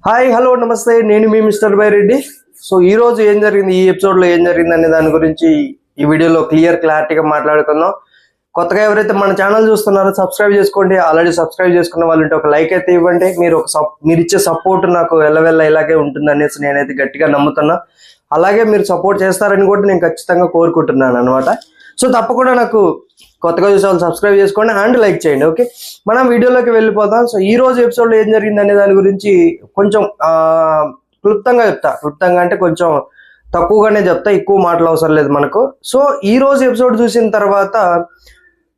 Hi hello నమస్తే, నేను మీ mister Byreddy. So ఈ రోజు ఏం జరిగింది, ఈ ఎపిసోడ్లో ఏం జరిగింది అనే దాని గురించి ఈ వీడియోలో క్లారిటీగా మాట్లాడుకుందాం. కొత్తగా ఎవరైతే మన ఛానల్ చూస్తున్నారో సబ్స్క్రైబ్ చేసుకోండి. ఆల్రెడీ సబ్స్క్రైబ్ చేసుకున్న వాళ్ళు ఉంటే ఒక లైక్ అయితే ఇవ్వండి. మీరు ఇచ్చే సపోర్ట్ నాకు ఎల్లవెల్ల ఇలాగే ఉంటుంది అనేసి నేనైతే గట్టిగా నమ్ముతున్నా. అలాగే మీరు సపోర్ట్ చేస్తారని కూడా నేను ఖచ్చితంగా కోరుకుంటున్నాను అనమాట. సో తప్పకుండా నాకు కొత్తగా చూసే వాళ్ళు సబ్స్క్రైబ్ చేసుకోండి అండ్ లైక్ చేయండి. ఓకే, మనం వీడియోలోకి వెళ్ళిపోతాం. సో ఈ రోజు ఎపిసోడ్లో ఏం జరిగింది అనే దాని గురించి కొంచెం క్లుప్తంగా చెప్తా. క్లుప్తంగా అంటే కొంచెం తక్కువగానే చెప్తా, ఎక్కువ మాటలు అవసరం లేదు మనకు. సో ఈ రోజు ఎపిసోడ్ చూసిన తర్వాత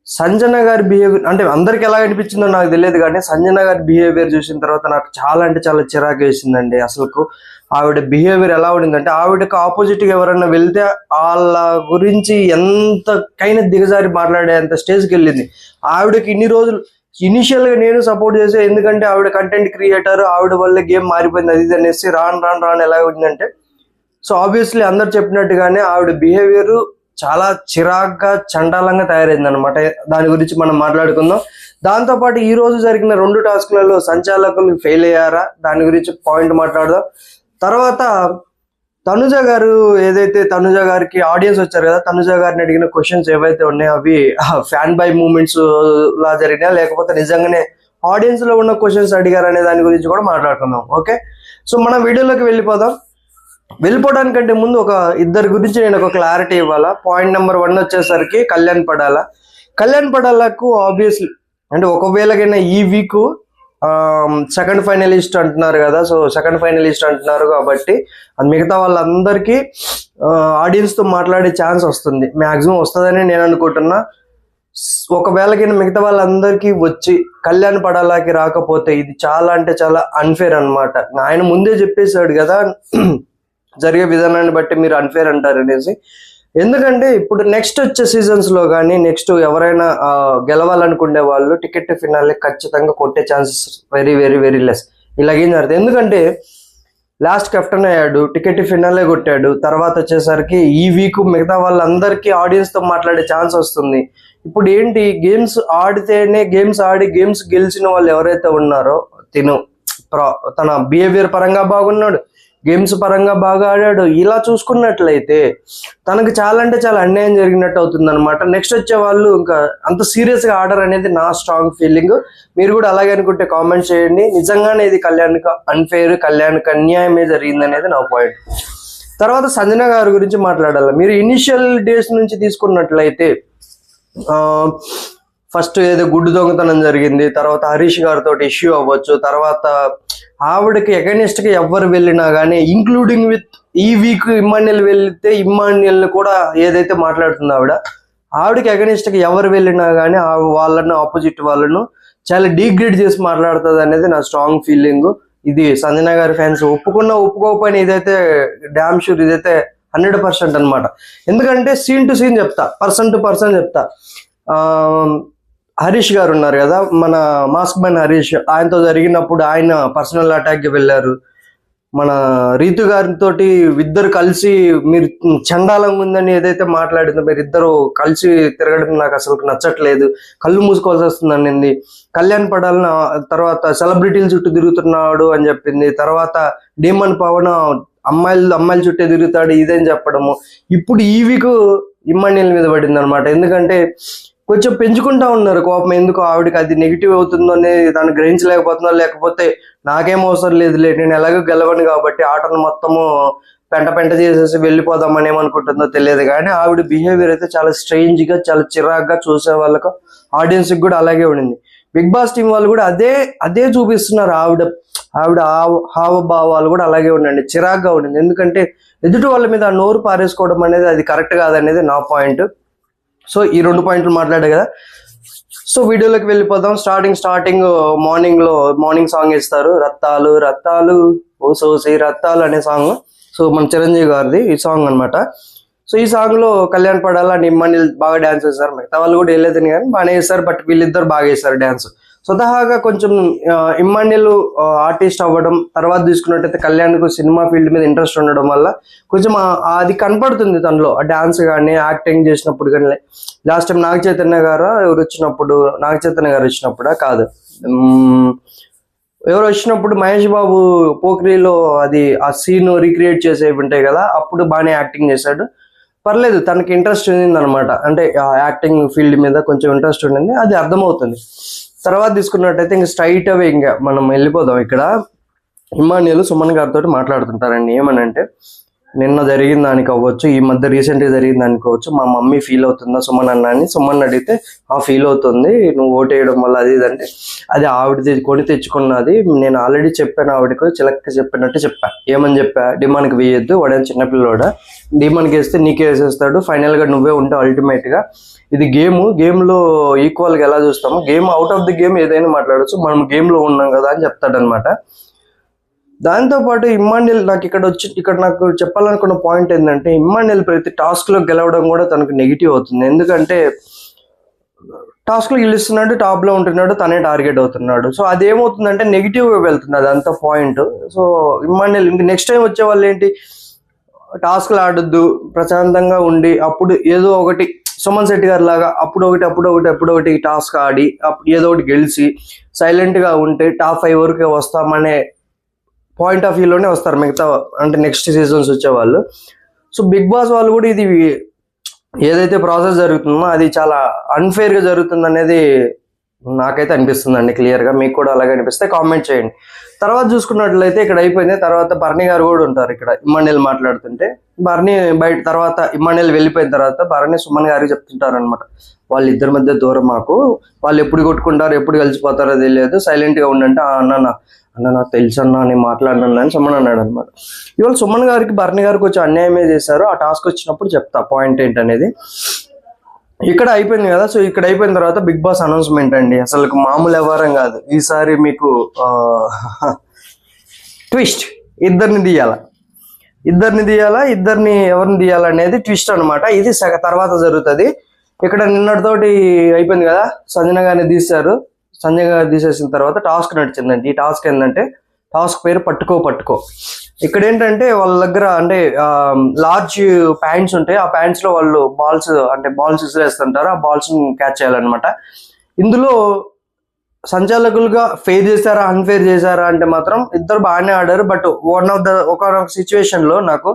సంజన గారి బిహేవియర్ అంటే అందరికి ఎలా అనిపించిందో నాకు తెలియదు, కానీ సంజన గారి బిహేవియర్ చూసిన తర్వాత నాకు చాలా అంటే చాలా చిరాకు వేసిందండి. అసలుకు ఆవిడ బిహేవియర్ ఎలా ఉండిందంటే, ఆవిడకి ఆపోజిట్గా ఎవరైనా వెళ్తే వాళ్ళ గురించి ఎంతకైనా దిగజారి మాట్లాడేంత స్టేజ్కి వెళ్ళింది. ఆవిడకి ఇన్ని రోజులు ఇనిషియల్గా నేను సపోర్ట్ చేసే, ఎందుకంటే ఆవిడ కంటెంట్ క్రియేటర్, ఆవిడ వల్ల గేమ్ మారిపోయింది అది ఇది అనేసి రాను ఎలా ఉందంటే, సో ఆబ్వియస్లీ అందరు చెప్పినట్టుగానే ఆవిడ బిహేవియర్ చాలా చిరాగ్గా చండాలంగా తయారైంది అనమాట. దాని గురించి మనం మాట్లాడుకుందాం. దాంతోపాటు ఈ రోజు జరిగిన 2 టాస్క్లలో సంచాలకులు ఫెయిల్ అయ్యారా, దాని గురించి పాయింట్ మాట్లాడదాం. తర్వాత తనుజ గారు, ఏదైతే తనుజ గారికి ఆడియన్స్ వచ్చారు కదా, తనుజ గారిని అడిగిన క్వశ్చన్స్ ఏవైతే ఉన్నాయో అవి ఫ్యాన్ బై మూమెంట్స్ లా జరిగినా లేకపోతే నిజంగానే ఆడియన్స్ లో ఉన్న క్వశ్చన్స్ అడిగారు అనే దాని గురించి కూడా మాట్లాడుకుందాం. ఓకే, సో మనం వీడియోలోకి వెళ్ళిపోవడానికంటే ముందు ఇద్దరి గురించి నేను ఒక క్లారిటీ ఇవ్వాలా. పాయింట్ నెంబర్ 1 వచ్చేసరికి కళ్యాణ్ పడాలకు ఆబ్వియస్లీ అంటే ఒకవేళకైనా ఈ వీక్ సెకండ్ ఫైనలిస్ట్ అంటున్నారు కదా, సో సెకండ్ ఫైనలిస్ట్ అంటున్నారు కాబట్టి మిగతా వాళ్ళందరికీ ఆడియన్స్తో మాట్లాడే ఛాన్స్ వస్తుంది, మ్యాక్సిమం వస్తుందని నేను అనుకుంటున్నా. ఒకవేళకైనా మిగతా వాళ్ళందరికీ వచ్చి కళ్యాణ్ పడాలకి రాకపోతే ఇది చాలా అంటే చాలా అన్ఫేర్ అనమాట. ఆయన ముందే చెప్పేశాడు కదా జరిగే విధానాన్ని బట్టి మీరు అన్ఫేర్ అంటారు అనేసి. ఎందుకంటే ఇప్పుడు నెక్స్ట్ వచ్చే సీజన్స్లో కానీ నెక్స్ట్ ఎవరైనా గెలవాలనుకునే వాళ్ళు టికెట్ ఫినాలే ఖచ్చితంగా కొట్టే chances very very very less. ఇలాగేం జరుగుతుంది, ఎందుకంటే లాస్ట్ కెప్టెన్ అయ్యాడు, టికెట్ ఫినాలే కొట్టాడు. తర్వాత వచ్చేసరికి ఈ వీక్ మిగతా వాళ్ళందరికీ ఆడియన్స్తో మాట్లాడే ఛాన్స్ వస్తుంది. ఇప్పుడు ఏంటి, గేమ్స్ ఆడితేనే గేమ్స్ గెలిచిన వాళ్ళు ఎవరైతే ఉన్నారో తన బిహేవియర్ పరంగా బాగున్నాడు, గేమ్స్ పరంగా బాగా ఆడాడు, ఇలా చూసుకున్నట్లయితే తనకు చాలా అంటే చాలా అన్యాయం జరిగినట్టు అవుతుంది అనమాట. నెక్స్ట్ వచ్చే వాళ్ళు ఇంకా అంత సీరియస్గా ఆడరు అనేది నా స్ట్రాంగ్ ఫీలింగ్. మీరు కూడా అలాగే అనుకుంటే కామెంట్ చేయండి. నిజంగానే ఇది కళ్యాణ్కి అన్ఫేర్, కళ్యాణ్కి అన్యాయమే జరిగింది అనేది నా పాయింట్. తర్వాత సంజన గారి గురించి మాట్లాడాలి. మీరు ఇనిషియల్ డేస్ నుంచి తీసుకున్నట్లయితే ఫస్ట్ ఏదో గుడ్డు దొంగతనం జరిగింది, తర్వాత హరీష్ గారితో ఇష్యూ అవ్వచ్చు, తర్వాత ఆవిడకి అగైనెస్ట్ గా ఎవరు వెళ్ళినా కానీ ఇంక్లూడింగ్ విత్ ఈ వీక్ ఇమ్మాన్యుయల్ వెళ్తే ఇమ్మాన్యుయల్ కూడా ఏదైతే మాట్లాడుతుందో ఆవిడకి అగైనెస్ట్ గా ఎవరు వెళ్ళినా కానీ వాళ్ళను ఆపోజిట్ వాళ్ళను చాలా డీగ్రేడ్ చేసి మాట్లాడుతుంది అనేది నా స్ట్రాంగ్ ఫీలింగ్. ఇది సంజన గారి ఫ్యాన్స్ ఒప్పుకోకపోయినా ఇదైతే డామ్ షూర్, ఇదైతే 100% అనమాట. ఎందుకంటే సీన్ టు సీన్ చెప్తా, పర్సన్ టు పర్సన్ చెప్తా. హరీష్ గారు ఉన్నారు కదా, మన మాస్క్ మ్యాన్ హరీష్, ఆయనతో జరిగినప్పుడు ఆయన పర్సనల్ అటాక్కి వెళ్ళారు. మన రీతు గారితో ఇద్దరు కలిసి మీరు చండాలంగా ఉందని ఏదైతే మాట్లాడిందో, మీరు ఇద్దరు కలిసి తిరగడం నాకు అసలు నచ్చట్లేదు, కళ్ళు మూసుకోవాల్సి వస్తుంది. కళ్యాణ్ పడాలని తర్వాత సెలబ్రిటీల చుట్టూ తిరుగుతున్నాడు అని చెప్పింది. తర్వాత డీమన్ పవన్ అమ్మాయిల చుట్టే తిరుగుతాడు ఇదని చెప్పడము. ఇప్పుడు ఈ వీక్ ఇమ్మాన్యుయల్ మీద పడింది అనమాట. ఎందుకంటే కొంచెం పెంచుకుంటా ఉన్నారు కోపం. ఎందుకు ఆవిడకి అది నెగిటివ్ అవుతుందో అనేది దాన్ని గ్రహించలేకపోతుందో, లేకపోతే నాకేం అవసరం లేదులే, నేను ఎలాగో గెలవను కాబట్టి ఆటను మొత్తము పెంట చేసేసి వెళ్ళిపోదామని ఏమనుకుంటుందో తెలియదు. కానీ ఆవిడ బిహేవియర్ అయితే చాలా స్ట్రేంజ్గా, చాలా చిరాగ్గా చూసే వాళ్ళకు ఆడియన్స్కి కూడా అలాగే ఉండింది. బిగ్ బాస్ టీం వాళ్ళు కూడా అదే చూపిస్తున్నారు. ఆవిడ హావభావాలు కూడా అలాగే ఉండండి, చిరాగ్గా ఉండింది. ఎందుకంటే ఎదుటి వాళ్ళ మీద నోరు పారేసుకోవడం అనేది అది కరెక్ట్ కాదనేది నా పాయింట్. సో ఈ 2 పాయింట్లు మాట్లాడే కదా. సో వీడియోలోకి వెళ్ళిపోదాం. స్టార్టింగ్ మార్నింగ్ సాంగ్ ఇస్తారు, రత్తాలు ఓ సోసి రత్తాలు అనే సాంగ్. సో మన చిరంజీవి గారిది ఈ సాంగ్ అనమాట. సో ఈ సాంగ్ లో కళ్యాణ్ పడాల అండ్ ఇమ్మాన్యుయల్ బాగా డాన్స్ చేస్తారు. మిగతా వాళ్ళు కూడా వెళ్ళేదని కానీ బాగానే చేస్తారు, బట్ వీళ్ళిద్దరు బాగా చేస్తారు డాన్స్. స్వతహాగా కొంచెం ఇమ్మాన్యుయల్ ఆర్టిస్ట్ అవ్వడం, తర్వాత తీసుకున్నట్టయితే కళ్యాణ్కు సినిమా ఫీల్డ్ మీద ఇంట్రెస్ట్ ఉండడం వల్ల కొంచెం అది కనపడుతుంది తనలో. ఆ డాన్స్ కానీ యాక్టింగ్ చేసినప్పుడు కానీ. లాస్ట్ టైం నాగ చైతన్య గారు వచ్చినప్పుడు కాదు, ఎవరు వచ్చినప్పుడు మహేష్ బాబు పోక్రీలో అది ఆ సీన్ రీక్రియేట్ చేసేవి ఉంటాయి కదా, అప్పుడు బాగానే యాక్టింగ్ చేశాడు. పర్లేదు, తనకి ఇంట్రెస్ట్ ఉంది అనమాట, అంటే యాక్టింగ్ ఫీల్డ్ మీద కొంచెం ఇంట్రెస్ట్ ఉండింది, అది అర్థమవుతుంది. తర్వాత తీసుకున్నట్టయితే ఇంకా స్ట్రైట్ అవే ఇంకా మనం వెళ్ళిపోదాం. ఇక్కడ ఇమ్మాన్యుయల్ సుమన్ గారితో మాట్లాడుతుంటారండి. ఏమనంటే, నిన్న జరిగిన దానికి అవ్వచ్చు, ఈ మధ్య రీసెంట్గా జరిగిన దానికి అవ్వచ్చు, మా మమ్మీ ఫీల్ అవుతుందా సుమన్ అన్న అని సుమన్ అడిగితే, ఫీల్ అవుతుంది, నువ్వు ఓటు వేయడం వల్ల అది ఇదంటే, అది ఆవిడ కొని తెచ్చుకున్నది, నేను ఆల్రెడీ చెప్పాను ఆవిడకు, చిలక్క చెప్పినట్టు చెప్పా. ఏమని చెప్పా, డిమాండ్కి వేయొద్దు, వాడేం చిన్నపిల్లోడా, డిమాండ్కి వేస్తే నీకే వేసేస్తాడు, ఫైనల్గా నువ్వే ఉంటావు అల్టిమేట్గా. ఇది గేమ్లో ఈక్వల్గా ఎలా చూస్తాము, game out of the game ఏదైనా మాట్లాడచ్చు, మనం గేమ్లో ఉన్నాం కదా అని చెప్తాడనమాట. దాంతోపాటు ఇమ్మాన్యుయల్ ఇక్కడ నాకు చెప్పాలనుకున్న పాయింట్ ఏంటంటే, ఇమ్మాన్యుయల్ ప్రతి టాస్క్లో గెలవడం కూడా తనకు నెగిటివ్ అవుతుంది. ఎందుకంటే టాస్క్లో గెలుస్తున్నాడు, టాప్లో ఉంటున్నాడు, తనే టార్గెట్ అవుతున్నాడు. సో అదేమవుతుందంటే నెగిటివ్గా వెళ్తుంది, అదంతా పాయింట్. సో ఇమ్మాన్యుయల్ ఇంక నెక్స్ట్ టైం వచ్చే వాళ్ళు ఏంటి, టాస్క్లు ఆడొద్దు, ప్రశాంతంగా ఉండి అప్పుడు ఏదో ఒకటి సుమన్ శెట్టి గారి లాగా అప్పుడొకటి టాస్క్ ఆడి అప్పుడు ఏదో ఒకటి గెలిచి సైలెంట్గా ఉంటే టాప్ 5 వరకు వస్తామనే పాయింట్ ఆఫ్ వ్యూలోనే వస్తారు మిగతా, అంటే నెక్స్ట్ సీజన్స్ వచ్చేవాళ్ళు. సో బిగ్ బాస్ వాళ్ళు కూడా ఇది ఏదైతే ప్రాసెస్ జరుగుతుందో అది చాలా అన్ఫేర్గా జరుగుతుంది అనేది నాకైతే అనిపిస్తుందండి క్లియర్గా. మీకు కూడా అలాగే అనిపిస్తే కామెంట్ చేయండి. తర్వాత చూసుకున్నట్లయితే ఇక్కడ అయిపోయింది. తర్వాత బర్నీ గారు కూడా ఉంటారు ఇక్కడ ఇమ్మాన్యుయల్ మాట్లాడుతుంటే. బర్నీ తర్వాత ఇమ్మాన్యుయల్ వెళ్ళిపోయిన తర్వాత బర్నీ సుమన్ గారికి చెప్తుంటారు అనమాట, వాళ్ళిద్దరి మధ్య దూరం మాకు, వాళ్ళు ఎప్పుడు కొట్టుకుంటారు ఎప్పుడు కలిసిపోతారో తెలియదు, సైలెంట్గా ఉండంటే అన్న నాకు తెలుసు అన్న నేను మాట్లాడినాను అని సుమన్ అన్నాడు అనమాట. ఇవాళ సుమన్ గారికి బర్నీ గారికి కొంచెం అన్యాయమే చేశారు, ఆ టాస్క్ వచ్చినప్పుడు చెప్తా పాయింట్ ఏంటనేది. ఇక్కడ అయిపోయింది కదా, సో ఇక్కడ అయిపోయిన తర్వాత బిగ్ బాస్ అనౌన్స్మెంట్ అండి, అసలు మామూలు వ్యవహారం కాదు. ఈసారి మీకు ట్విస్ట్, ఇద్దరిని తీయాలా, ఎవరిని తీయాలనేది ట్విస్ట్ అనమాట. ఇది తర్వాత జరుగుతుంది. ఇక్కడ నిన్నటితోటి అయిపోయింది కదా, సంజన గారిని తీశారు. సంజయ్ గారు తీసేసిన తర్వాత టాస్క్ నడిచిందండి. ఈ టాస్క్ ఏంటంటే, టాస్క్ పేరు పట్టుకో. ఇక్కడ ఏంటంటే వాళ్ళ దగ్గర అంటే లార్జ్ ప్యాంట్స్ ఉంటాయి, ఆ ప్యాంట్స్ లో వాళ్ళు బాల్స్ విసిరేస్తుంటారు, ఆ బాల్స్ క్యాచ్ చేయాలన్నమాట. ఇందులో సంచాలకులుగా ఫెయిర్ చేశారా అన్ఫెయిర్ చేశారా అంటే మాత్రం ఇద్దరు బాగానే ఆడారు. బట్ ఒక సిచ్యువేషన్ లో నాకు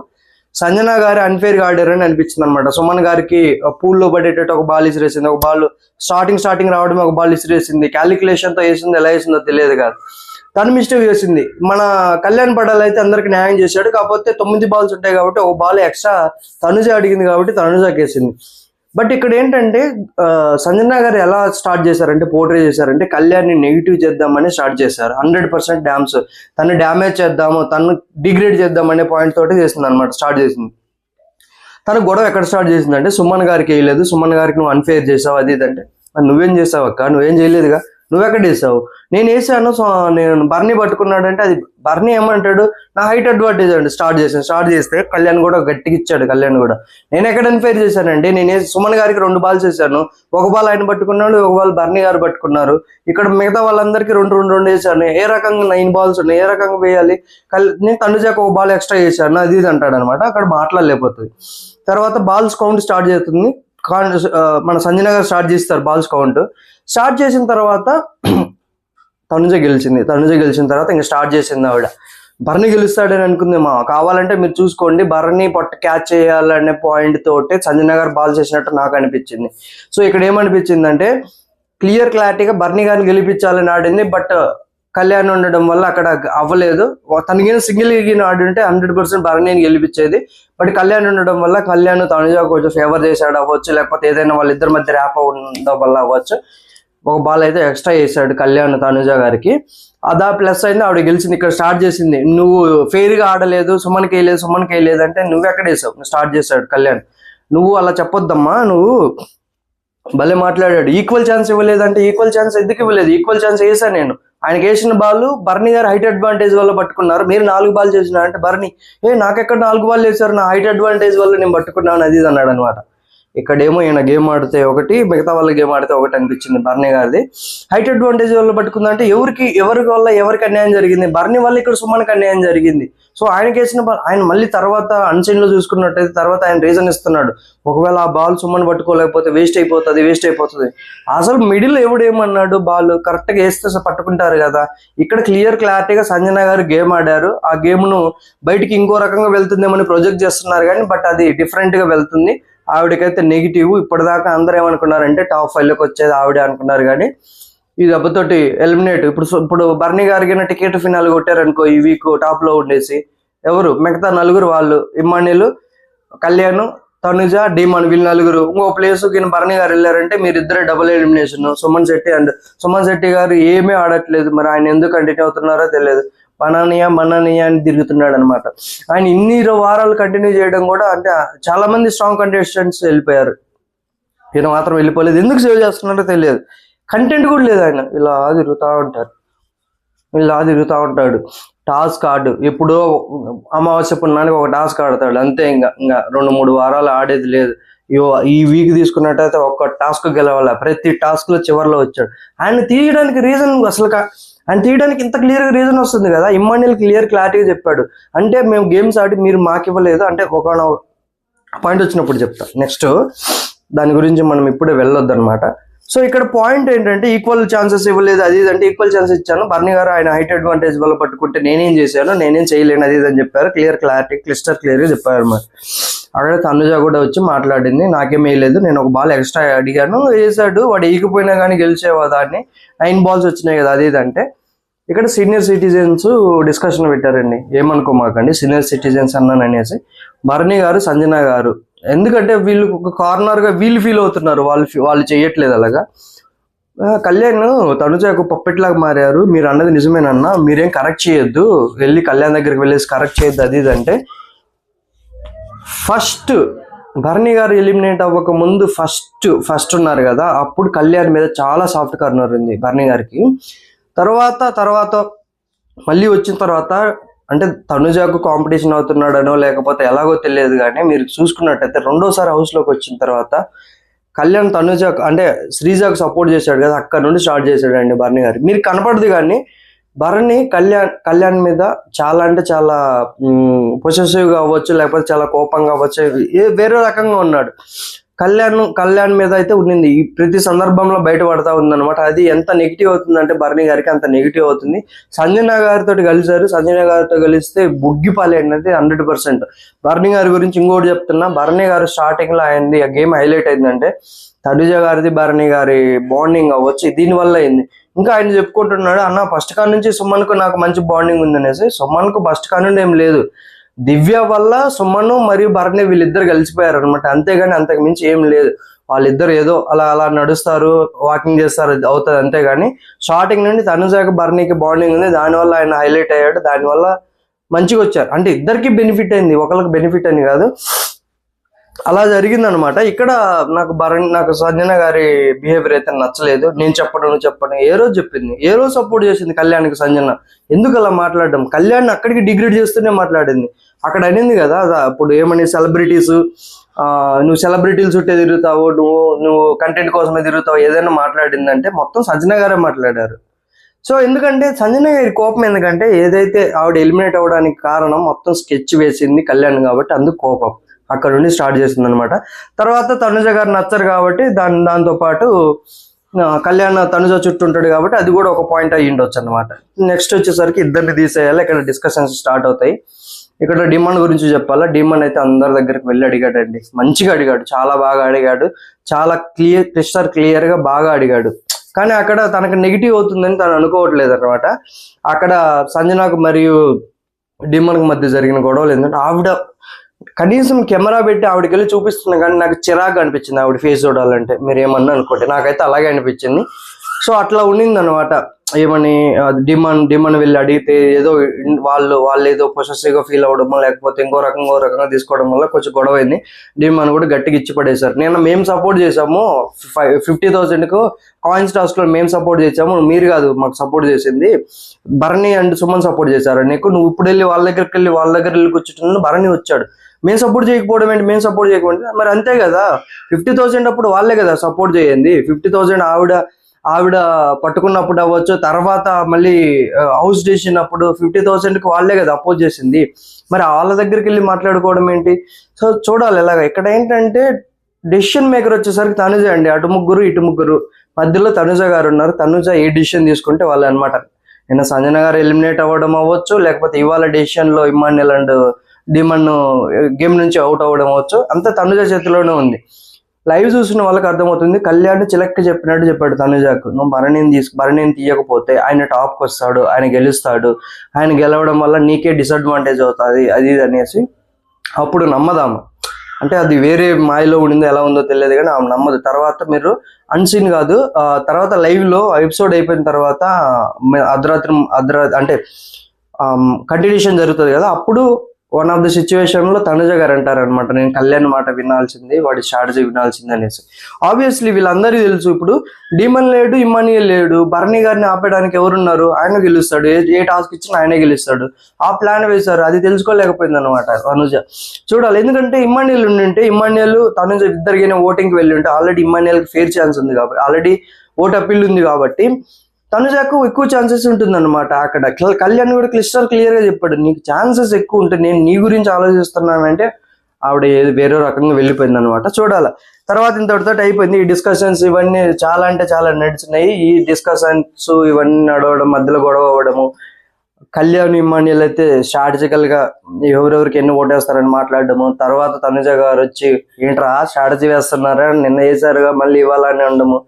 సంజన గారి అన్ఫేర్ గా ఆడారని అనిపించింది అనమాట. సుమన్ గారికి పూల్లో పడేటట్టు ఒక బాల్ ఇసిరేసింది, ఒక బాల్ స్టార్టింగ్ రావడమే ఒక బాల్ ఇసిరేసింది, క్యాలిక్యులేషన్ తో వేసింది, ఎలా వేసిందో తెలియదు కాదు, తను మిస్టేక్ చేసింది. మన కళ్యాణ్ పడాల్ అయితే అందరికి న్యాయం చేశాడు, కాకపోతే 9 బాల్స్ ఉంటాయి కాబట్టి ఒక బాల్ ఎక్స్ట్రా తనుజ అడిగింది కాబట్టి తనుజకి వేసింది. బట్ ఇక్కడ ఏంటంటే సంజన గారు ఎలా స్టార్ట్ చేశారంటే, పోర్ట్రే చేశారంటే కళ్యాణ్ని నెగిటివ్ చేద్దామని స్టార్ట్ చేశారు. 100% డ్యామ్స్, తను డ్యామేజ్ చేద్దాము, తను డిగ్రేడ్ చేద్దామనే పాయింట్ తోటి చేసింది అనమాట, స్టార్ట్ చేసింది. తన గొడవ ఎక్కడ స్టార్ట్ చేసిందంటే, సుమన్ గారికి వేయలేదు, సుమన్ గారికి నువ్వు అన్ఫేర్ చేసావు అది ఇదంటే, నువ్వేం చేసావు అక్క, నువ్వేం చేయలేదుగా, నువ్వెక్కడ వేసావు, నేను వేసాను, నేను బర్నీ పట్టుకున్నాడంటే అది బర్నీ ఏమంటాడు, నా హైట్ అడ్వాంటేజ్ అండి. స్టార్ట్ చేస్తే కళ్యాణ్ కూడా గట్టిగా ఇచ్చాడు. కళ్యాణ్ కూడా నేను ఎక్కడ అన్ఫేర్ చేశానండి, నేను సుమన్ గారికి 2 బాల్స్ వేసాను, ఒక బాల్ ఆయన పట్టుకున్నాడు, ఒక బాల్ బర్నీ గారు పట్టుకున్నారు. ఇక్కడ మిగతా వాళ్ళందరికీ 2 వేసాను, ఏ రకంగా 9 బాల్స్ ఉన్నాయి, ఏ రకంగా వేయాలి, నేను తనుజాకు ఒక బాల్ ఎక్స్ట్రా వేసాను అది ఇది అంటాడు అనమాట. అక్కడ మాట్లాడలేకపోతుంది. తర్వాత బాల్స్ కౌంట్ స్టార్ట్ చేస్తుంది, మన సంజన గారు స్టార్ట్ చేస్తారు బాల్స్ కౌంట్. స్టార్ట్ చేసిన తర్వాత తనుజ గెలిచిన తర్వాత ఇంకా స్టార్ట్ చేసింది ఆవిడ. బర్నీ గెలుస్తాడని అనుకుంది కావాలంటే మీరు చూసుకోండి, బర్నీ పొట్ట క్యాచ్ చేయాలనే పాయింట్ తోటి సంజన గారు బాల్ చేసినట్టు నాకు అనిపించింది. సో ఇక్కడ ఏమనిపించిందంటే, క్లారిటీగా బర్నీ గారిని గెలిపించాలని ఆడింది, బట్ కళ్యాణ్ ఉండడం వల్ల అక్కడ అవ్వలేదు. తనకి సింగిల్ ఆడుంటే 100% బర్నీని గెలిపించేది. బట్ కళ్యాణ్ ఉండడం వల్ల కళ్యాణ్ తనుజ కొంచెం ఫేవర్ చేశాడు అవ్వచ్చు, లేకపోతే ఏదైనా వాళ్ళిద్దరి మధ్య ర్యాప్ ఉండడం వల్ల అవ్వచ్చు, ఒక బాల్ అయితే ఎక్స్ట్రా వేసాడు కళ్యాణ్ తనుజ గారికి, అదా ప్లస్ అయింది, ఆవిడ గెలిచింది. ఇక్కడ స్టార్ట్ చేసింది, నువ్వు ఫెయిర్గా ఆడలేదు, సుమన్కి వేయలేదు అంటే నువ్వు ఎక్కడ వేసావు, స్టార్ట్ చేశాడు కళ్యాణ్. నువ్వు అలా చెప్పొద్దమ్మా, నువ్వు భలే మాట్లాడాడు. ఈక్వల్ ఛాన్స్ ఇవ్వలేదంటే, ఈక్వల్ ఛాన్స్ ఎందుకు ఇవ్వలేదు, ఈక్వల్ ఛాన్స్ వేసాను నేను, ఆయనకి వేసిన బాల్ బర్నీ గారు హైట్ అడ్వాంటేజ్ వల్ల పట్టుకున్నారు, మీరు 4 బాల్ చేసిన అంటే బర్నీ నాకెక్కడ 4 బాల్ వేసారు, నా హైట్ అడ్వాంటేజ్ వల్ల నేను పట్టుకున్నాను అది ఇది అన్నాడు అనమాట. ఇక్కడేమో ఈయన గేమ్ ఆడితే ఒకటి, మిగతా వాళ్ళ గేమ్ ఆడితే ఒకటి అనిపించింది బర్నీ గారిది. హైట్ అడ్వాంటేజ్ వల్ల పట్టుకుందంటే ఎవరి వల్ల ఎవరికి అన్యాయం జరిగింది? బర్నీ వల్ల ఇక్కడ సుమన్కి అన్యాయం జరిగింది. సో ఆయనకి వేసిన బాల్ ఆయన మళ్ళీ తర్వాత అన్సైన్ లో చూసుకున్నట్టయితే తర్వాత ఆయన రీజన్ ఇస్తున్నాడు, ఒకవేళ ఆ బాల్ సుమన్ పట్టుకోలేకపోతే వేస్ట్ అయిపోతుంది. అసలు మిడిల్ ఎవడేమన్నాడు, బాల్ కరెక్ట్ గా వేస్తే పట్టుకుంటారు కదా. ఇక్కడ క్లియర్ క్లారిటీగా సంజన గారు గేమ్ ఆడారు. ఆ గేమ్ ను బయటికి ఇంకో రకంగా వెళ్తుందేమని ప్రొజెక్ట్ చేస్తున్నారు కానీ బట్ అది డిఫరెంట్ గా వెళ్తుంది. ఆవిడకైతే నెగిటివ్. ఇప్పటిదాకా అందరూ ఏమనుకున్నారంటే టాప్ 5 లోకి వచ్చేది ఆవిడే అనుకున్నారు కానీ ఈ దెబ్బతోటి ఎలిమినేట్. ఇప్పుడు బర్నీ గారికి టికెట్ ఫినాల్ కొట్టారనుకో ఈ వీక్ టాప్ లో ఉండేసి ఎవరు మిగతా 4 వాళ్ళు ఇమ్మాన్యుల్, కళ్యాణ్, తనుజ, డీమన్ వీళ్ళు 4 ఇంకో ప్లేస్ బర్నీ గారు వెళ్ళారంటే మీరిద్దరే డబుల్ ఎలిమినేషన్. సుమన్ శెట్టి గారు ఏమీ ఆడట్లేదు. మరి ఆయన ఎందుకు కంటిన్యూ అవుతున్నారో తెలియదు. మనానియా అని తిరుగుతున్నాడు అనమాట. ఆయన ఇన్ని వారాలు కంటిన్యూ చేయడం కూడా అంటే చాలా మంది స్ట్రాంగ్ కంటెస్టెంట్స్ వెళ్ళిపోయారు, ఈయన మాత్రం వెళ్ళిపోలేదు. ఎందుకు సేవ్ చేస్తున్నారో తెలియదు. కంటెంట్ కూడా లేదు. ఆయన ఇలా తిరుగుతూ ఉంటాడు. టాస్క్ ఆడు ఎప్పుడో అమావాస్య పున్నానికి ఒక టాస్క్ ఆడతాడు అంతే. ఇంకా 2-3 వారాలు ఆడేది లేదు. ఈ వీక్ తీసుకున్నట్టయితే ఒక్క టాస్క్ గెలవాల, ప్రతి టాస్క్ లో చివరిలో వచ్చాడు. ఆయన తీయడానికి రీజన్ అసలు ఆయన తీయడానికి ఇంత క్లియర్గా రీజన్ వస్తుంది కదా. ఇమ్మాన్యుల్ క్లారిటీగా చెప్పాడు, అంటే మేము గేమ్స్ ఆడి మీరు మాకు ఇవ్వలేదు అంటే ఒక పాయింట్ వచ్చినప్పుడు చెప్తా. నెక్స్ట్ దాని గురించి మనం ఇప్పుడే వెళ్ళొద్దు అనమాట. సో ఇక్కడ పాయింట్ ఏంటంటే ఈక్వల్ ఛాన్సెస్ ఇవ్వలేదు అది అంటే ఈక్వల్ ఛాన్సెస్ ఇచ్చాను. బర్నీ గారు ఆయన హైట్ అడ్వాంటేజ్ వల్ల పట్టుకుంటే నేనేం చేశాను, నేనేం చేయలేను అది అని చెప్పారు. క్లిస్టర్ క్లియర్గా చెప్పారు. మరి అక్కడ తనుజ కూడా వచ్చి మాట్లాడింది, నాకేం వేయలేదు, నేను ఒక బాల్ ఎక్స్ట్రా అడిగాను వేసాడు, వాడు వేయకపోయినా కానీ గెలిచేవా దాన్ని, 9 balls వచ్చినాయి కదా అది అంటే. ఇక్కడ సీనియర్ సిటిజన్స్ డిస్కషన్ పెట్టారండి, ఏమనుకోమాకండి సీనియర్ సిటిజన్స్ అన్నాను అనేసి. బర్నీ గారు, సంజన గారు ఎందుకంటే వీళ్ళు ఒక కార్నర్ గా వీళ్ళు ఫీల్ అవుతున్నారు, వాళ్ళు చేయట్లేదు అలాగా. కళ్యాణ్ తనుజకు పప్పెట్లాగా మారారు, మీరు అన్నది నిజమేనన్నా, మీరేం కరెక్ట్ చేయొద్దు, వెళ్ళి కళ్యాణ్ దగ్గరికి వెళ్ళేసి కరెక్ట్ చేయొద్దు అది ఇది అంటే. ఫస్ట్ బర్నీ గారు ఎలిమినేట్ అవ్వక ముందు ఫస్ట్ ఉన్నారు కదా, అప్పుడు కళ్యాణ్ మీద చాలా సాఫ్ట్ కార్నర్ ఉంది బర్నీ గారికి. తర్వాత మళ్ళీ వచ్చిన తర్వాత అంటే తనుజకు కాంపిటీషన్ అవుతున్నాడనో లేకపోతే ఎలాగో తెలియదు కానీ మీరు చూసుకున్నట్టయితే రెండోసారి హౌస్లోకి వచ్చిన తర్వాత కళ్యాణ్ తనుజ అంటే శ్రీజాకు సపోర్ట్ చేశాడు కదా, అక్కడ నుండి స్టార్ట్ చేశాడు అండి బర్నీ గారు. మీరు కనపడదు కానీ బర్నీ కళ్యాణ్ మీద చాలా అంటే చాలా పొసెసివ్గా అవ్వచ్చు, లేకపోతే చాలా కోపంగా అవ్వచ్చు, వేరే రకంగా ఉన్నాడు. కళ్యాణ్ మీద అయితే ఉండింది, ఈ ప్రతి సందర్భంలో బయటపడతా ఉందన్నమాట. అది ఎంత నెగిటివ్ అవుతుందంటే బర్నీ గారికి అంత నెగిటివ్ అవుతుంది. సంజన గారితో కలిసారు, సంజన గారితో కలిస్తే బుగ్గిపాలే అనేది 100%. బర్నీ గారి గురించి ఇంకోటి చెప్తున్నా, బర్నీ గారు స్టార్టింగ్ లో అయింది ఆ గేమ్ హైలైట్ అయిందంటే తనుజ గారిది బర్నీ గారి బాండింగ్ అవ్వచ్చు, దీనివల్ల అయింది. ఇంకా ఆయన చెప్పుకుంటున్నాడు, అన్న ఫస్ట్ కాడ నుంచి సుమన్కు నాకు మంచి బాండింగ్ ఉందనేసి. సుమన్కు ఫస్ట్ కాడ నుండి ఏం లేదు, దివ్య వల్ల సుమన్ మరియు బర్నీ వీళ్ళిద్దరు కలిసిపోయారు అనమాట, అంతేగాని అంతకు మించి ఏం లేదు. వాళ్ళిద్దరు ఏదో అలా నడుస్తారు, వాకింగ్ చేస్తారు అవుతుంది అంతేగాని స్టార్టింగ్ నుండి తనుజాకి బర్నీకి బాండింగ్ ఉంది, దానివల్ల ఆయన హైలైట్ అయ్యాడు, దానివల్ల మంచిగా వచ్చారు. అంటే ఇద్దరికి బెనిఫిట్ అయింది, ఒకరికి బెనిఫిట్ అని కాదు, అలా జరిగిందనమాట. ఇక్కడ నాకు సంజన గారి బిహేవియర్ అయితే నచ్చలేదు. నేను చెప్పడం ఏ రోజు చెప్పింది, ఏ రోజు సపోర్ట్ చేసింది కళ్యాణ్కి సంజన, ఎందుకు అలా మాట్లాడడం? కళ్యాణ్ అక్కడికి డిగ్రేడ్ చేస్తూనే మాట్లాడింది. అక్కడ అనింది కదా అప్పుడు ఏమని, సెలబ్రిటీస్ నువ్వు సెలబ్రిటీలు చుట్టే తిరుగుతావు, నువ్వు కంటెంట్ కోసమే తిరుగుతావు, ఏదైనా మాట్లాడిందంటే మొత్తం సంజన గారే మాట్లాడారు. సో ఎందుకంటే సంజన గారి కోపం ఎందుకంటే ఏదైతే ఆవిడ ఎలిమినేట్ అవ్వడానికి కారణం మొత్తం స్కెచ్ వేసింది కళ్యాణ్ కాబట్టి అందుకు కోపం అక్కడ నుండి స్టార్ట్ చేసింది అనమాట. తర్వాత తనుజ గారు నచ్చరు కాబట్టి దాంతో పాటు కళ్యాణ్ తనుజ చుట్టూ ఉంటాడు కాబట్టి అది కూడా ఒక పాయింట్ అయ్యి ఉండొచ్చు అనమాట. నెక్స్ట్ వచ్చేసరికి ఇద్దరిని తీసేయాలి, ఇక్కడ డిస్కషన్స్ స్టార్ట్ అవుతాయి. ఇక్కడ డిమాండ్ గురించి చెప్పాలా, డిమాండ్ అయితే అందరి దగ్గరికి వెళ్ళి అడిగాడండి, మంచిగా అడిగాడు, చాలా బాగా అడిగాడు, చాలా క్లియర్ గా బాగా అడిగాడు. కానీ అక్కడ తనకు నెగిటివ్ అవుతుందని తను అనుకోవట్లేదు అనమాట. అక్కడ సంజనకు మరియు డిమాండ్కి మధ్య జరిగిన గొడవలు ఏంటంటే ఆవిడ కనీసం కెమెరా పెట్టి ఆవిడకి వెళ్ళి చూపిస్తున్నా కానీ నాకు చిరాకు అనిపించింది ఆవిడ ఫేస్ చూడాలంటే, మీరు ఏమన్నా అనుకోండి, నాకైతే అలాగే అనిపించింది. సో అట్లా ఉండింది అనమాట. ఏమని డిమాండ్ వెళ్ళి అడిగితే ఏదో వాళ్ళు ఏదో పొసెసివ్గా ఫీల్ అవ్వడమో లేకపోతే ఇంకో రకంగా తీసుకోవడం వల్ల కొంచెం గొడవ అయింది. డిమాండ్ కూడా గట్టిగా ఇచ్చి పడేశారు. మేము సపోర్ట్ చేసాము 50,000కు కాయిన్స్ టాస్క్ లో మేము సపోర్ట్ చేసాము, మీరు కాదు మాకు సపోర్ట్ చేసింది, బర్నీ అండ్ సుమన్ సపోర్ట్ చేశారు నీకు, నువ్వు ఇప్పుడు వెళ్ళి వాళ్ళ దగ్గర వెళ్ళి కూర్చుంటున్నా. బర్నీ వచ్చాడు, మేము సపోర్ట్ చేయకపోవడం ఏంటి, మేము సపోర్ట్ చేయకపోతే మరి అంతే కదా. 50,000 అప్పుడు వాళ్ళే కదా సపోర్ట్ చేయండి. 50,000 ఆవిడ పట్టుకున్నప్పుడు అవ్వచ్చు, తర్వాత మళ్ళీ హౌస్ డెసిషన్ అప్పుడు 50,000కి వాళ్ళే కదా అపోజ్ చేసింది. మరి వాళ్ళ దగ్గరికి వెళ్ళి మాట్లాడుకోవడం ఏంటి? సో చూడాలి ఎలాగ. ఇక్కడ ఏంటంటే డెసిషన్ మేకర్ వచ్చేసరికి తనుజ అండి. అటు ముగ్గురు ఇటు ముగ్గురు, మధ్యలో తనుజ గారు ఉన్నారు. తనుజ ఏ డిసిషన్ తీసుకుంటే వాళ్ళు అనమాట. నిన్న సంజన గారు ఎలిమినేట్ అవ్వడం అవ్వచ్చు, లేకపోతే ఇవాళ డెసిషన్ లో ఇమ్మాన్యుల్ అండ్ డిమన్ గేమ్ నుంచి అవుట్ అవ్వడం అవ్వచ్చు, అంతా తనుజ చేతిలోనే ఉంది. లైవ్ చూసిన వాళ్ళకి అర్థమవుతుంది. కళ్యాణ్ చిలక్కి చెప్పినట్టు చెప్పాడు తనుజాకు, నువ్వు భరణిని తీయకపోతే ఆయన టాప్కి వస్తాడు, ఆయన గెలుస్తాడు, ఆయన గెలవడం వల్ల నీకే డిసడ్వాంటేజ్ అవుతుంది అది ఇది అనేసి. అప్పుడు నమ్మదాము, అంటే అది వేరే మాయలో ఉండిందో ఎలా ఉందో తెలియదు కానీ ఆమె నమ్మదు. తర్వాత మీరు అన్సీన్ కాదు, తర్వాత లైవ్ లో ఎపిసోడ్ అయిపోయిన తర్వాత అర్ధరాత్రి అంటే కంటిన్యూషన్ జరుగుతుంది కదా, అప్పుడు వన్ ఆఫ్ ద సిచ్యువేషన్ లో తనుజ గారు అంటారనమాట, నేను కళ్యాణ్ మాట వినాల్సింది, వాడి స్ట్రాటజీ వినాల్సింది అనేసి. ఆబ్వియస్లీ వీళ్ళందరికీ తెలుసు, ఇప్పుడు డీమన్ లేడు, ఇమ్మాన్యుయల్ లేడు, భరణి గారిని ఆపేయడానికి ఎవరున్నారు, ఆయన గెలుస్తాడు, ఏ టాస్క్ ఇచ్చినా ఆయనే గెలుస్తాడు. ఆ ప్లాన్ వేశారు, అది తెలుసుకోలేకపోయింది అనమాట తనుజ. చూడాలి, ఎందుకంటే ఇమ్మాన్యుయల్ ఉండింటే, ఇమ్మాన్యుయల్ తనుజ ఇద్దరికైనా ఓటింగ్కి వెళ్ళి ఉంటే ఆల్రెడీ ఇమ్మాన్యుయల్కి ఫేర్ ఛాన్స్ ఉంది కాబట్టి, ఆల్రెడీ ఓట్ అప్పీల్ ఉంది కాబట్టి తనుజకు ఎక్కువ ఛాన్సెస్ ఉంటుంది అనమాట. అక్కడ కళ్యాణ్ కూడా క్లియర్ గా చెప్పాడు, నీకు ఛాన్సెస్ ఎక్కువ ఉంటాయి, నేను నీ గురించి ఆలోచిస్తున్నానంటే ఆవిడ వేరే రకంగా వెళ్ళిపోయింది అనమాట. చూడాలి. తర్వాత ఇంతటితో అయిపోయింది ఈ డిస్కషన్స్. ఇవన్నీ చాలా అంటే చాలా నడిచినాయి. ఈ డిస్కషన్స్ ఇవన్నీ నడవడం, మధ్యలో గొడవ అవ్వడము, కళ్యాణ్ ఇమ్మాన్యుయల్ అయితే స్ట్రాటజికల్ గా ఎవరెవరికి ఎన్ని ఓటేస్తారని మాట్లాడడము, తర్వాత తనుజ గారు వచ్చి ఏంట్రా స్ట్రాటజీ వేస్తున్నారా, నిన్న వేసారుగా మళ్ళీ ఇవ్వాలని ఉండము.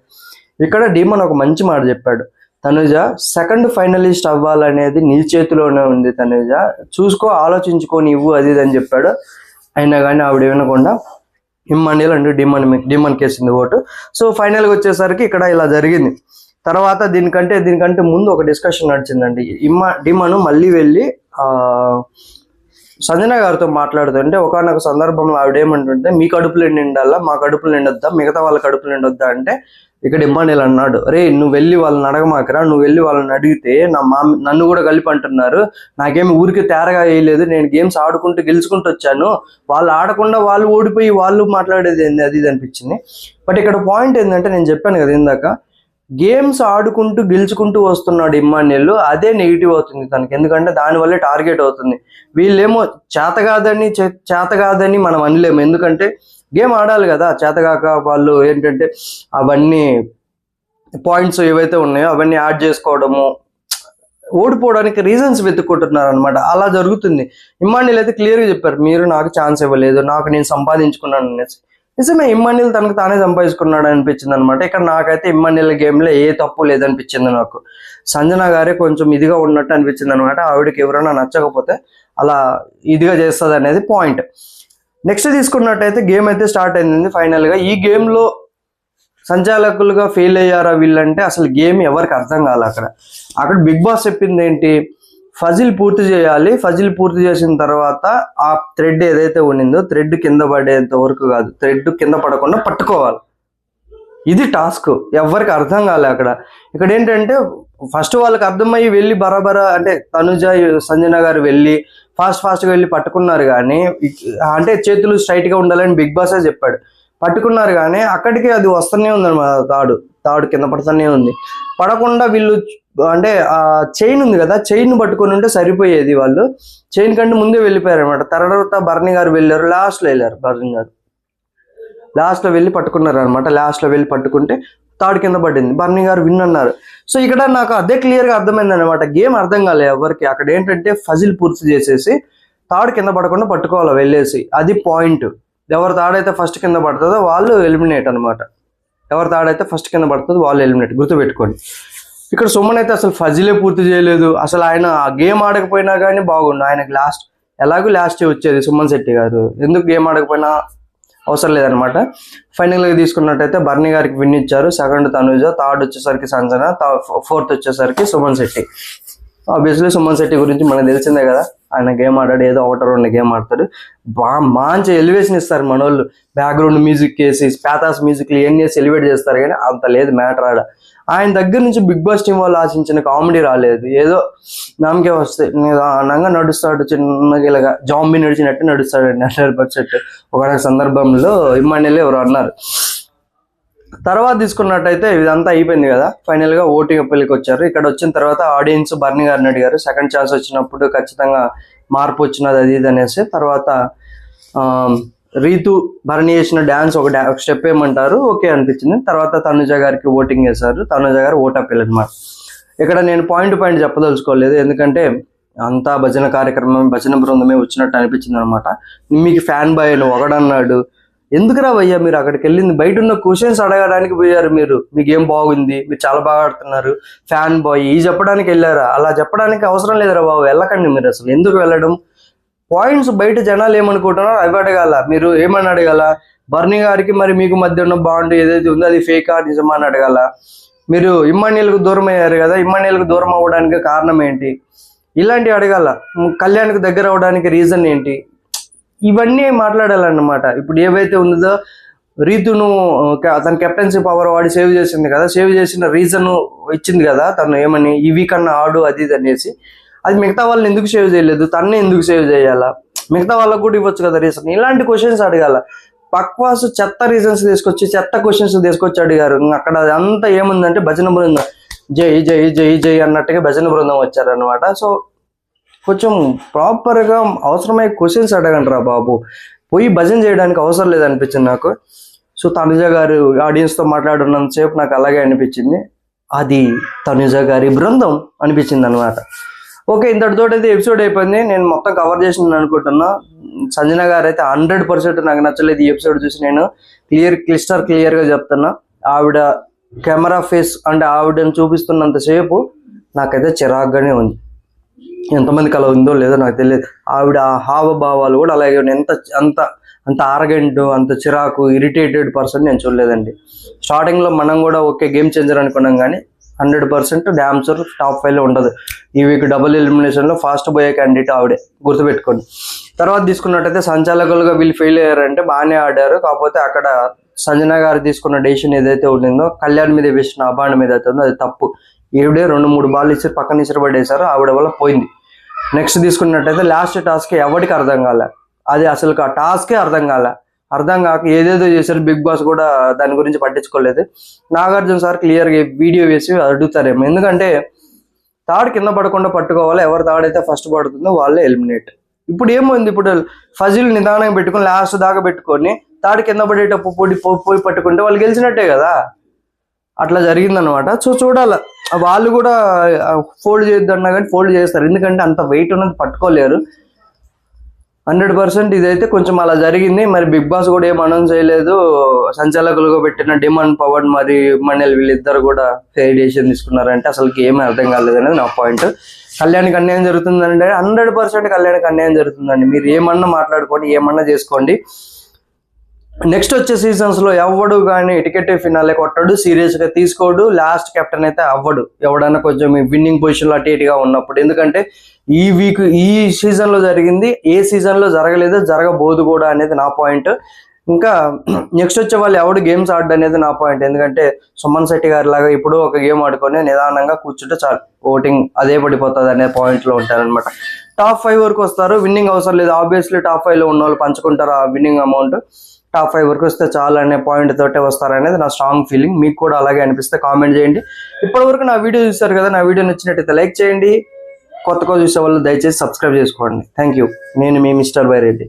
ఇక్కడ డీమన్ ఒక మంచి మాట చెప్పాడు, తనుజ సెకండ్ ఫైనలిస్ట్ అవ్వాలనేది నీ చేతిలోనే ఉంది తనుజ, చూసుకో, ఆలోచించుకొని ఇవ్వు అది ఇది అని చెప్పాడు. అయినా కానీ ఆవిడ వినకుండా ఇమ్మాన్యుయల్ అండ్ డిమన్ కేసింది ఓటు. సో ఫైనల్గా వచ్చేసరికి ఇక్కడ ఇలా జరిగింది. తర్వాత దీనికంటే ముందు ఒక డిస్కషన్ నడిచిందండి. డిమన్ మళ్ళీ వెళ్ళి సంజన గారితో మాట్లాడుతుంటే ఒకనొక సందర్భంలో ఆవిడ ఏమంటుంటే, మీ కడుపులు నిండాలా, మా కడుపులు నిండొద్దా, మిగతా వాళ్ళ కడుపులు నిండొద్దా అంటే, ఇక్కడ ఇమ్మాన్యుయల్ అన్నాడు, రే నువ్వు వెళ్ళి వాళ్ళని అడగమాకరా, నువ్వు వెళ్ళి వాళ్ళని అడిగితే నన్ను కూడా కలిపి అంటున్నారు, నాకేమి ఊరికి తేరగా వేయలేదు, నేను గేమ్స్ ఆడుకుంటూ గెలుచుకుంటూ వచ్చాను, వాళ్ళు ఆడకుండా వాళ్ళు ఓడిపోయి వాళ్ళు మాట్లాడేది ఏంది అది ఇది అనిపించింది. బట్ ఇక్కడ పాయింట్ ఏంటంటే, నేను చెప్పాను కదా ఇందాక, గేమ్స్ ఆడుకుంటూ గెలుచుకుంటూ వస్తున్నాడు ఇమ్మాన్యుయల్, అదే నెగిటివ్ అవుతుంది తనకి, ఎందుకంటే దానివల్లే టార్గెట్ అవుతుంది. వీళ్ళేమో చేత కాదని మనం అనలేము, ఎందుకంటే గేమ్ ఆడాలి కదా, చేతగాక వాళ్ళు ఏంటంటే అవన్నీ పాయింట్స్ ఏవైతే ఉన్నాయో అవన్నీ యాడ్ చేసుకోవడము, ఓడిపోవడానికి రీజన్స్ వెతుక్కుంటున్నారు అనమాట. అలా జరుగుతుంది. ఇమ్మాన్యుయల్ అయితే క్లియర్గా చెప్పారు, మీరు నాకు ఛాన్స్ ఇవ్వలేదు, నాకు నేను సంపాదించుకున్నాను అనేసి. నిజమే, ఇమ్మాన్యుయల్ తనకు తానే సంపాదించుకున్నాడు అనిపించింది అనమాట. ఇక్కడ నాకైతే ఇమ్మాన్యుయల్ గేమ్లో ఏ తప్పు లేదనిపించింది నాకు. సంజన గారే కొంచెం ఇదిగా ఉన్నట్టు అనిపించింది అనమాట. ఆవిడకి ఎవరైనా నచ్చకపోతే అలా ఇదిగా చేస్తుంది అనేది పాయింట్. నెక్స్ట్ తీసుకున్నట్టయితే గేమ్ అయితే స్టార్ట్ అయింది ఫైనల్గా. ఈ గేమ్లో సంచాలకులుగా ఫెయిల్ అయ్యారా వీళ్ళంటే అసలు గేమ్ ఎవరికి అర్థం కాదు. అక్కడ బిగ్ బాస్ చెప్పింది ఏంటి, ఫజిల్ పూర్తి చేయాలి, ఫజిల్ పూర్తి చేసిన తర్వాత ఆ థ్రెడ్ ఏదైతే ఉండిందో థ్రెడ్ కింద పడేంత వరకు కాదు, థ్రెడ్ కింద పడకుండా పట్టుకోవాలి, ఇది టాస్క్. ఎవరికి అర్థం కాలే ఇక్కడ ఏంటంటే ఫస్ట్ వాళ్ళకి అర్థమయ్యి వెళ్ళి బరాబరా అంటే తనుజ సంజన గారు వెళ్ళి ఫాస్ట్గా వెళ్ళి పట్టుకున్నారు, కానీ అంటే చేతులు స్ట్రైట్ గా ఉండాలని బిగ్ బాసే చెప్పాడు. పట్టుకున్నారు కానీ అక్కడికి అది వస్తూనే ఉంది అనమాట, తాడు కింద పడుతూనే ఉంది. పడకుండా వీళ్ళు అంటే ఆ చైన్ ఉంది కదా, చైన్ పట్టుకొని ఉంటే సరిపోయేది, వాళ్ళు చైన్ కంటే ముందే వెళ్ళిపోయారు అనమాట. తర్వాత భరణి గారు వెళ్ళారు, లాస్ట్లో వెళ్ళారు, భరణి గారు లాస్ట్లో వెళ్ళి పట్టుకున్నారు అనమాట. లాస్ట్లో వెళ్ళి పట్టుకుంటే తాడు కింద పడింది, భరణి గారు విన్ అన్నారు. సో ఇక్కడ నాకు అదే క్లియర్గా అర్థమైంది అనమాట, గేమ్ అర్థం కాలే ఎవరికి. అక్కడ ఏంటంటే ఫజిల్ పూర్తి చేసేసి తాడు కింద పడకుండా పట్టుకోవాలి వెళ్ళేసి, అది పాయింట్. ఎవరి తాడైతే ఫస్ట్ కింద పడుతుందో వాళ్ళు ఎలిమినేట్ అనమాట, ఎవరి తాడైతే ఫస్ట్ కింద పడుతుందో వాళ్ళు ఎలిమినేట్, గుర్తుపెట్టుకోండి. ఇక్కడ సుమన్ అయితే అసలు ఫజిలే పూర్తి చేయలేదు, అసలు ఆయన ఆ గేమ్ ఆడకపోయినా కానీ బాగుండు, ఆయనకి ఎలాగో లాస్ట్ వచ్చేది సుమన్ శెట్టి గారు, ఎందుకు గేమ్ ఆడకపోయినా అవసరం లేదనమాట. ఫైనల్గా తీసుకున్నట్టయితే భరణి గారికి విన్ ఇచ్చారు, సెకండ్ తనుజ, థర్డ్ వచ్చేసరికి సంజన, ఫోర్త్ వచ్చేసరికి సుమన్ శెట్టి. ఆబ్వియస్లీ సుమన్ శెట్టి గురించి మనకు తెలిసిందే కదా, ఆయన గేమ్ ఆడాడు, ఏదో ఒకటి రెండు గేమ్ ఆడతాడు. మంచి ఎలివేషన్ ఇస్తారు మన వాళ్ళు, బ్యాక్గ్రౌండ్ మ్యూజిక్ వేసి ప్యాథాస్ మ్యూజిక్లు ఏం చేసి ఎలివేట్ చేస్తారు. కానీ అంత లేదు మ్యాటర్ ఆడ. ఆయన దగ్గర నుంచి బిగ్ బాస్ టీం వాళ్ళు ఆశించిన కామెడీ రాలేదు. ఏదో నామకే వస్తాయి, నిదానంగా నడుస్తాడు, చిన్నగా ఇలాగా జాంబీ నడిచినట్టు నడుస్తాడు 100%. ఒక సందర్భంలో ఇమ్మాన్యుయల్ ఎవరు అన్నారు. తర్వాత తీసుకున్నట్టయితే ఇదంతా అయిపోయింది కదా, ఫైనల్ గా ఓటింగ్ అప్పీల్కి వచ్చారు. ఇక్కడ వచ్చిన తర్వాత ఆడియన్స్ బర్నీ గారిని అడిగారు, సెకండ్ ఛాన్స్ వచ్చినప్పుడు ఖచ్చితంగా మార్పు వచ్చినది అది ఇది అనేసి. తర్వాత రీతు భరణి చేసిన డాన్స్ ఒక స్టెప్ ఏమంటారు, ఓకే అనిపించింది. తర్వాత తనుజ గారికి ఓటింగ్ చేశారు, తనుజ గారు ఓట్ అప్పీల్ అనమాట. ఇక్కడ నేను పాయింట్ చెప్పదలుచుకోలేదు, ఎందుకంటే అంతా భజన కార్యక్రమం, భజన బృందమే వచ్చినట్టు అనిపించింది అనమాట. మీకు ఫ్యాన్ బాయ్ అని ఒకడన్నాడు. ఎందుకురా భయ్యా మీరు అక్కడికి వెళ్ళింది? బయట ఉన్న క్వశ్చన్స్ అడగడానికి పోయారు మీరు, మీకు ఏం బాగుంది, మీరు చాలా బాగా ఆడుతున్నారు, ఫ్యాన్ బాయ్ ఈ చెప్పడానికి వెళ్ళారా? అలా చెప్పడానికి అవసరం లేదురా బాబు, వెళ్ళకండి మీరు. అసలు ఎందుకు వెళ్ళడం? పాయింట్స్ బయట జనాలు ఏమనుకుంటున్నారో అవి అడగాల. మీరు ఏమని అడగాల? బర్నీ గారికి మరి మీకు మధ్య ఉన్న బాండ్ ఏదైతే ఉందో అది ఫేకా నిజమా అని అడగాల. మీరు ఇమ్మాన్యుయల్కు దూరం అయ్యారు కదా, ఇమ్మాన్యుయల్కు దూరం అవ్వడానికి కారణం ఏంటి, ఇలాంటివి అడగాల. కళ్యాణ్కి దగ్గర అవ్వడానికి రీజన్ ఏంటి, ఇవన్నీ మాట్లాడాలన్నమాట. ఇప్పుడు ఏవైతే ఉందో రీతును తన కెప్టెన్సీ పవర్ వాడి సేవ్ చేసింది కదా, సేవ్ చేసిన రీజన్ ఇచ్చింది కదా తను, ఏమని ఈ వీక్ అన్న ఆడు అది ఇది అనేసి. అది మిగతా వాళ్ళని ఎందుకు సేవ్ చేయలేదు, తన్నే ఎందుకు సేవ్ చేయాలా? మిగతా వాళ్ళకు కూడా ఇవ్వచ్చు కదా రీజన్. ఇలాంటి క్వశ్చన్స్ అడగాల. పక్వాస్ చెత్త రీజన్స్ తీసుకొచ్చి చెత్త క్వశ్చన్స్ తీసుకొచ్చి అడిగారు. అక్కడ అంతా ఏముందంటే భజన బృందం జై జై జై జై అన్నట్టుగా భజన బృందం వచ్చారనమాట. సో కొంచెం ప్రాపర్గా అవసరమయ్యే క్వశ్చన్స్ అడగండి రా బాబు, పోయి భజన చేయడానికి అవసరం లేదనిపించింది నాకు. సో తనుజ గారు ఆడియన్స్తో మాట్లాడున్నంతసేపు నాకు అలాగే అనిపించింది, అది తనుజ గారి బృందం అనిపించింది అనమాట. ఓకే, ఇంతటితో అయితే ఎపిసోడ్ అయిపోయింది. నేను మొత్తం కవర్ చేసిన అనుకుంటున్నా. సంజన గారు అయితే 100% నాకు నచ్చలేదు ఈ ఎపిసోడ్ చూసి. నేను క్లియర్గా చెప్తున్నా, ఆవిడ కెమెరా ఫేస్ అంటే ఆవిడని చూపిస్తున్నంతసేపు నాకైతే చిరాగ్గానే ఉంది. ఎంతమందికి అలా ఉందో లేదో నాకు తెలియదు. ఆవిడ హావభావాలు కూడా అలాగే అంత ఆరగెంట్, అంత చిరాకు, ఇరిటేటెడ్ పర్సన్ నేను చూడలేదండి. స్టార్టింగ్లో మనం కూడా ఓకే గేమ్ చేంజర్ అనుకున్నాం, కానీ 100% డ్యామ్ షూర్ టాప్ 5లో ఉండదు. ఈ వీక్ డబుల్ ఎలిమినేషన్లో ఫాస్ట్ పోయే క్యాండిడేట్ ఆవిడే, గుర్తుపెట్టుకోండి. తర్వాత తీసుకున్నట్టయితే సంచాలకులుగా వీళ్ళు ఫెయిల్ అయ్యారంటే బాగానే ఆడారు. కాకపోతే అక్కడ సంజన గారు తీసుకున్న డెసిషన్ ఏదైతే ఉండిందో, కళ్యాణ్ మీద వేసిన అబాండ్ మీద అయితే ఉందో అది తప్పు. ఈవిడే 2-3 బాల్ ఇచ్చి పక్కన ఇసిరబడేశారు, ఆవిడ వల్ల పోయింది. నెక్స్ట్ తీసుకున్నట్టయితే లాస్ట్ టాస్క్ ఎవరికి అర్థం కాలే, అది అసలు ఆ టాస్కే అర్థం కాక ఏదేదో చేశారు. బిగ్ బాస్ కూడా దాని గురించి పట్టించుకోలేదు. నాగార్జున సార్ క్లియర్గా వీడియో వేసి అడుగుతారేమో, ఎందుకంటే తాడు కింద పడకుండా పట్టుకోవాలి, ఎవరు తాడైతే ఫస్ట్ పడుతుందో వాళ్ళే ఎలిమినేట్. ఇప్పుడు ఏమైంది, ఇప్పుడు ఫజిల్ నిదానంగా పెట్టుకొని లాస్ట్ దాకా పెట్టుకొని తాడు కింద పడేటప్పుడు పోయి పట్టుకుంటే వాళ్ళు గెలిచినట్టే కదా. అట్లా జరిగిందనమాట. సో చూడాల, వాళ్ళు కూడా ఫోల్డ్ చేయొద్దన్నా కానీ ఫోల్డ్ చేస్తారు, ఎందుకంటే అంత వెయిట్ ఉన్నది పట్టుకోలేరు. 100% ఇదైతే కొంచెం అలా జరిగింది. మరి బిగ్ బాస్ కూడా ఏం అనౌన్స్ చేయలేదు. సంచాలకులుగా పెట్టిన డిమాండ్ పవన్ మరి ఇమ్మాన్యుయల్ వీళ్ళిద్దరు కూడా ఫెయిర్ డెసిషన్ తీసుకున్నారంటే అసలుకి ఏమీ అర్థం కాలేదు అనేది నా పాయింట్. కళ్యాణ్కి అన్యాయం జరుగుతుందంటే 100% కళ్యాణ్కి అన్యాయం జరుగుతుందండి. మీరు ఏమన్నా మాట్లాడుకోండి, ఏమన్నా చేసుకోండి. నెక్స్ట్ వచ్చే సీజన్స్లో ఎవడు కానీ టికెట్ ఫినాలే కొట్టాడు, సీరియస్గా తీసుకోడు, లాస్ట్ కెప్టెన్ అయితే అవ్వడు. ఎవడన్నా కొంచెం విన్నింగ్ పొజిషన్లో అటు ఇటుగా ఉన్నప్పుడు. ఎందుకంటే ఈ వీక్ ఈ సీజన్లో జరిగింది, ఏ సీజన్లో జరగలేదు, జరగబోదు కూడా అనేది నా పాయింట్. ఇంకా నెక్స్ట్ వచ్చే వాళ్ళు ఎవడు గేమ్స్ ఆడడం అనేది నా పాయింట్. ఎందుకంటే సుమన్ శెట్టి గారి లాగా ఇప్పుడు ఒక గేమ్ ఆడుకొని నిదానంగా కూర్చుంటే చాలు, ఓటింగ్ అదే పడిపోతుంది అనే పాయింట్లో ఉంటారనమాట. టాప్ 5 వరకు వస్తారు, విన్నింగ్ అవసరం లేదు. ఆబ్వియస్లీ టాప్ 5లో ఉన్న వాళ్ళు పంచుకుంటారు ఆ విన్నింగ్ అమౌంట్. టాప్ 5 వరకు వస్తే చాలు అనే పాయింట్ తోటే వస్తారనేది నా స్ట్రాంగ్ ఫీలింగ్. మీకు కూడా అలాగే అనిపిస్తే కామెంట్ చేయండి. ఇప్పటివరకు నా వీడియో చూస్తారు కదా, నా వీడియో నచ్చినట్టయితే లైక్ చేయండి. కొత్తగా చూసే వాళ్ళు దయచేసి సబ్స్క్రైబ్ చేసుకోండి. Thank you. నేను మీ మిస్టర్ బైరెడ్డి.